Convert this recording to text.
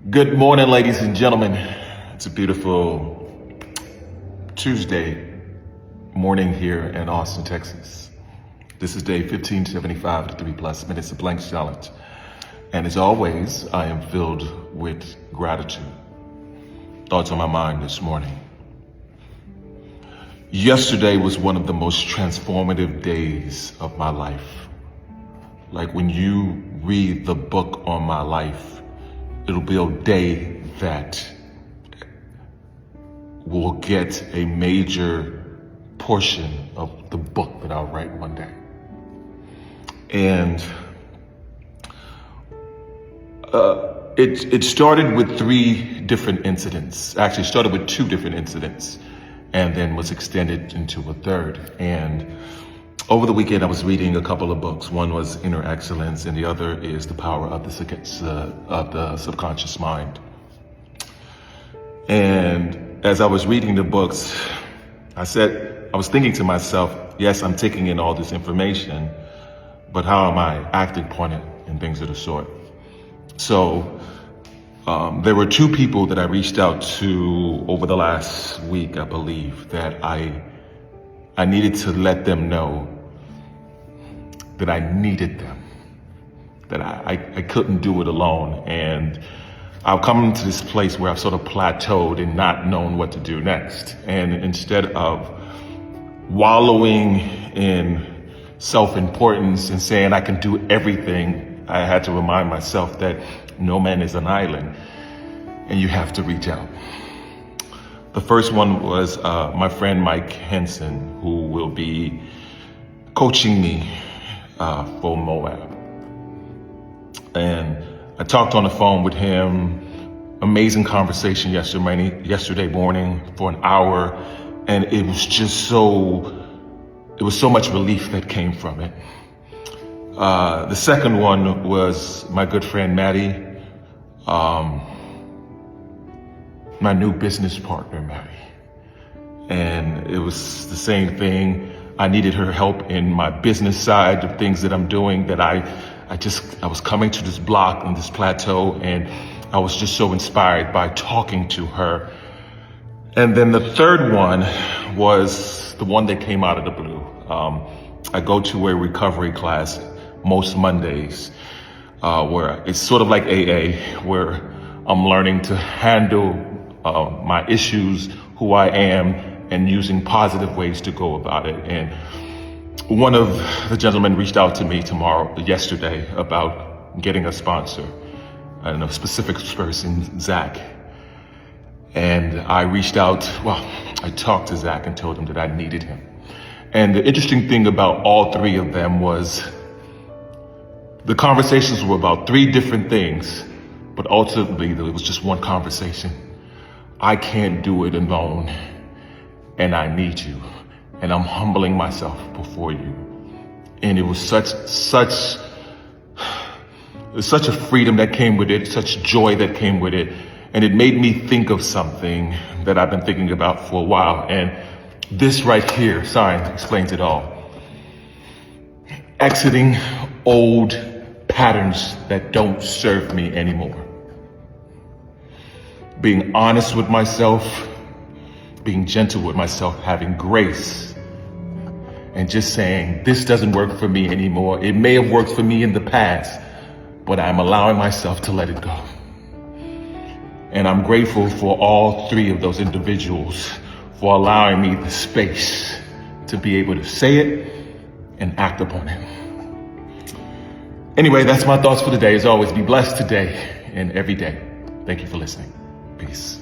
Good morning, ladies and gentlemen. It's a beautiful Tuesday morning here in Austin, Texas. This is day 1575 of the 3+ Minutes of Blank Challenge. And as always, I am filled with gratitude. Thoughts on my mind this morning. Yesterday was one of the most transformative days of my life. Like when you read the book on my life, it'll be a day that will get a major portion of the book that I'll write one day. And it started with 3 different incidents. Actually, it started with 2 different incidents and then was extended into a third. And over the weekend, I was reading a couple of books. One was Inner Excellence, and the other is The Power of the Subconscious Mind. And as I was reading the books, I was thinking to myself, yes, I'm taking in all this information, but how am I acting upon it and things of the sort? So there were 2 people that I reached out to over the last week, I believe, that I needed to let them know that I needed them, that I couldn't do it alone. And I've come to this place where I've sort of plateaued and not known what to do next. And instead of wallowing in self-importance and saying I can do everything, I had to remind myself that no man is an island and you have to reach out. The first one was my friend Mike Henson, who will be coaching me for Moab. And I talked on the phone with him, amazing conversation yesterday morning for an hour. And it was so much relief that came from it. The second one was my good friend Maddie, my new business partner, Maddie. And it was the same thing. I needed her help in my business side of things that I'm doing, that I was coming to this block and this plateau, and I was just so inspired by talking to her. And then the third one was the one that came out of the blue. I go to a recovery class most Mondays, where it's sort of like AA, where I'm learning to handle my issues, who I am, and using positive ways to go about it. And one of the gentlemen reached out to me yesterday about getting a sponsor, and a specific person, Zach. And I talked to Zach and told him that I needed him. And the interesting thing about all 3 of them was the conversations were about 3 different things, but ultimately it was just one conversation. I can't do it alone, and I need you, and I'm humbling myself before you. And it was such a freedom that came with it, such joy that came with it. And it made me think of something that I've been thinking about for a while. And this right here, sign, explains it all. Exiting old patterns that don't serve me anymore. Being honest with myself, being gentle with myself, having grace, and just saying, this doesn't work for me anymore. It may have worked for me in the past, but I'm allowing myself to let it go. And I'm grateful for all 3 of those individuals for allowing me the space to be able to say it and act upon it. Anyway, that's my thoughts for today. As always, be blessed today and every day. Thank you for listening. Peace.